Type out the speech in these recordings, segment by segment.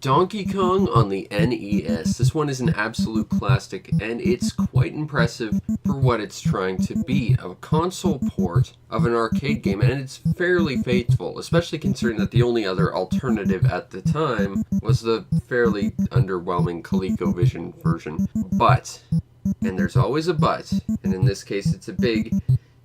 Donkey Kong on the NES. This one is an absolute classic, and it's quite impressive for what it's trying to be. A console port of an arcade game, and it's fairly faithful, especially considering that the only other alternative at the time was the fairly underwhelming ColecoVision version. But, and there's always a but, and in this case it's a big,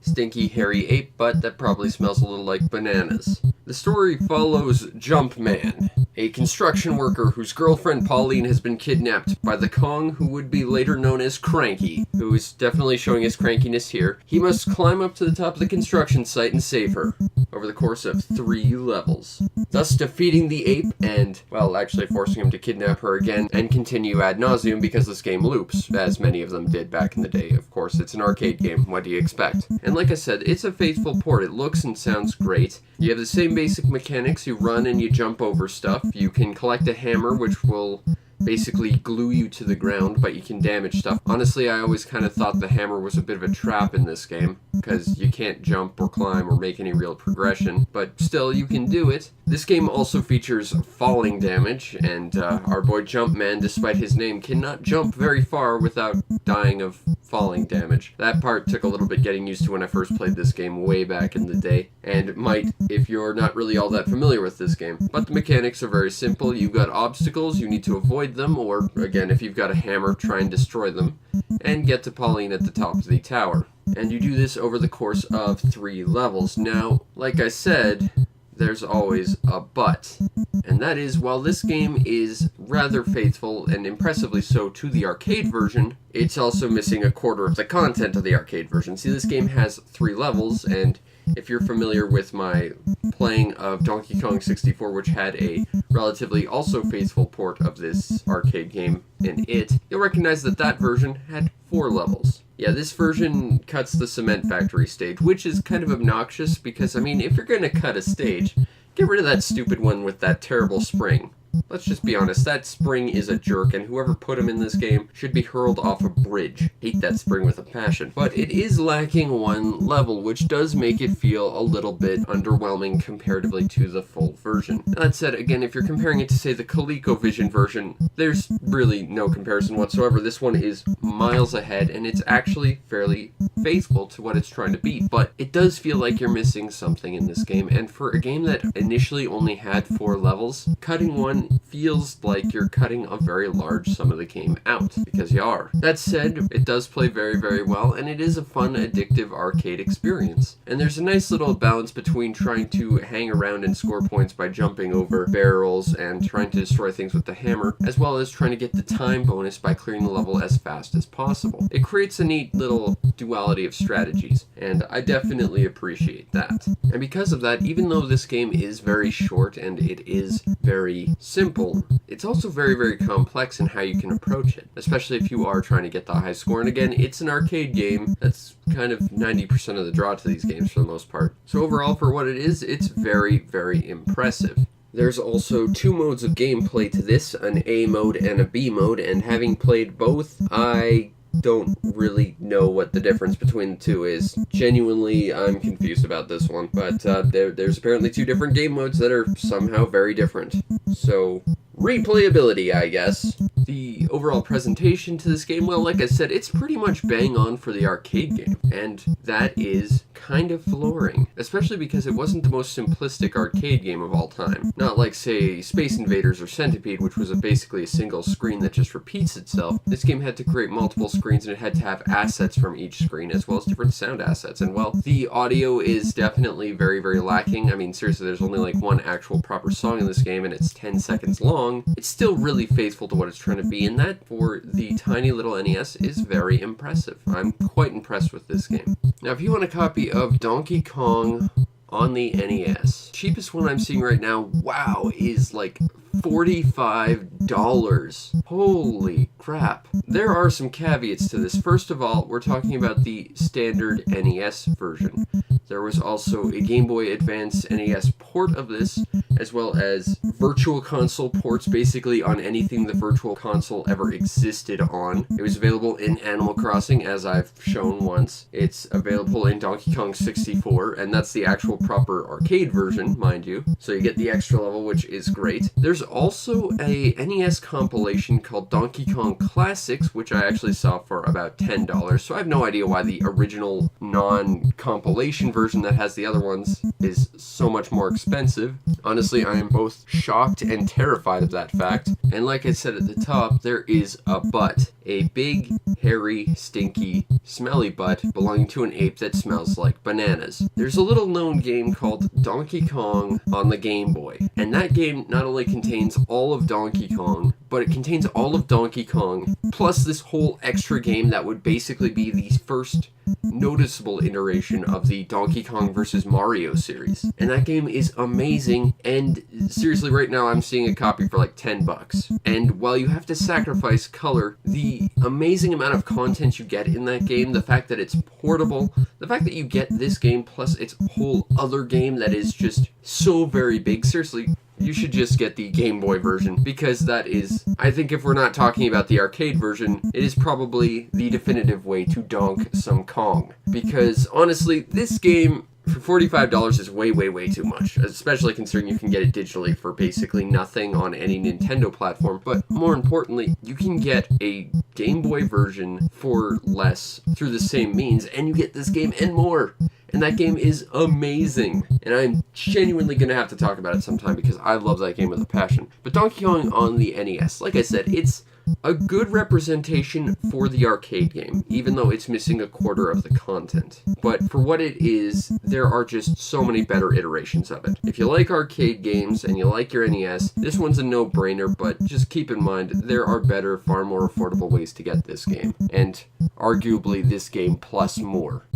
stinky, hairy ape butt that probably smells a little like bananas. The story follows Jumpman, a construction worker whose girlfriend Pauline has been kidnapped by the Kong, who would be later known as Cranky, who is definitely showing his crankiness here. He must climb up to the top of the construction site and save her, over the course of 3 levels, thus defeating the ape and, well, actually forcing him to kidnap her again and continue ad nauseum because this game loops, as many of them did back in the day. Of course, it's an arcade game, what do you expect? And like I said, it's a faithful port. It looks and sounds great. You have the same basic mechanics. You run and you jump over stuff. You can collect a hammer, which will basically glue you to the ground, but you can damage stuff. Honestly, I always kind of thought the hammer was a bit of a trap in this game, because you can't jump or climb or make any real progression, but still, you can do it. This game also features falling damage, and our boy Jumpman, despite his name, cannot jump very far without dying of falling damage. That part took a little bit getting used to when I first played this game way back in the day, and might if you're not really all that familiar with this game. But the mechanics are very simple. You've got obstacles, you need to avoid them, or again, if you've got a hammer, try and destroy them, and get to Pauline at the top of the tower. And you do this over the course of 3 levels. Now, like I said, there's always a but, and that is, while this game is rather faithful and impressively so to the arcade version, it's also missing a quarter of the content of the arcade version. See, this game has 3 levels, and if you're familiar with my playing of Donkey Kong 64, which had a relatively also faithful port of this arcade game in it, you'll recognize that that version had 4 levels. Yeah, this version cuts the cement factory stage, which is kind of obnoxious because, I mean, if you're going to cut a stage, get rid of that stupid one with that terrible spring. Let's just be honest, that spring is a jerk, and whoever put him in this game should be hurled off a bridge. Hate that spring with a passion. But it is lacking 1 level, which does make it feel a little bit underwhelming comparatively to the full version. Now, that said, again, if you're comparing it to, say, the ColecoVision version, there's really no comparison whatsoever. This one is miles ahead, and it's actually fairly faithful to what it's trying to be. But it does feel like you're missing something in this game, and for a game that initially only had 4 levels, cutting one feels like you're cutting a very large sum of the game out, because you are. That said, it does play very, very well, and it is a fun, addictive arcade experience. And there's a nice little balance between trying to hang around and score points by jumping over barrels and trying to destroy things with the hammer, as well as trying to get the time bonus by clearing the level as fast as possible. It creates a neat little duality of strategies, and I definitely appreciate that. And because of that, even though this game is very short and it is very simple, it's also very, very complex in how you can approach it, especially if you are trying to get the high score. And again, it's an arcade game. That's kind of 90% of the draw to these games for the most part. So overall, for what it is, it's very, very impressive. There's also 2 modes of gameplay to this, an A mode and a B mode, and having played both, I don't really know what the difference between the 2 is. Genuinely, I'm confused about this one, but there's apparently 2 different game modes that are somehow very different. So, replayability, I guess. The overall presentation to this game, well, like I said, it's pretty much bang on for the arcade game, and that is kind of flooring, especially because it wasn't the most simplistic arcade game of all time. Not like, say, Space Invaders or Centipede, which was basically a single screen that just repeats itself. This game had to create multiple screens, and it had to have assets from each screen, as well as different sound assets. And, well, the audio is definitely very, very lacking. I mean, seriously, there's only like 1 actual proper song in this game, and it's 10 seconds long. It's still really faithful to what it's trying to be, and that, for the tiny little NES, is very impressive. I'm quite impressed with this game. Now, if you want a copy of Donkey Kong on the NES, cheapest one I'm seeing right now, wow, is like $45. Holy crap. There are some caveats to this. First of all, we're talking about the standard NES version. There was also a Game Boy Advance NES port of this, as well as Virtual Console ports basically on anything the Virtual Console ever existed on. It was available in Animal Crossing, as I've shown once. It's available in Donkey Kong 64, and that's the actual proper arcade version, mind you. So you get the extra level, which is great. There's There's also a NES compilation called Donkey Kong Classics, which I actually saw for about $10, so I have no idea why the original non-compilation version that has the other ones is so much more expensive. Honestly, I am both shocked and terrified of that fact. And like I said at the top, there is a butt. A big, hairy, stinky, smelly butt belonging to an ape that smells like bananas. There's a little known game called Donkey Kong on the Game Boy, and that game not only contains all of Donkey Kong, but it contains all of Donkey Kong, plus this whole extra game that would basically be the first noticeable iteration of the Donkey Kong vs. Mario series. And that game is amazing, and seriously, right now I'm seeing a copy for like $10. And while you have to sacrifice color, the amazing amount of content you get in that game, the fact that it's portable, the fact that you get this game plus its whole other game that is just so very big, seriously, you should just get the Game Boy version, because that is, I think if we're not talking about the arcade version, it is probably the definitive way to donk some Kong. Because honestly, this game for $45 is way, way, way too much, especially considering you can get it digitally for basically nothing on any Nintendo platform. But more importantly, you can get a Game Boy version for less through the same means, and you get this game and more. And that game is amazing. And I'm genuinely going to have to talk about it sometime because I love that game with a passion. But Donkey Kong on the NES, like I said, it's a good representation for the arcade game, even though it's missing a quarter of the content. But for what it is, there are just so many better iterations of it. If you like arcade games and you like your NES, this one's a no-brainer, but just keep in mind, there are better, far more affordable ways to get this game. And arguably this game plus more.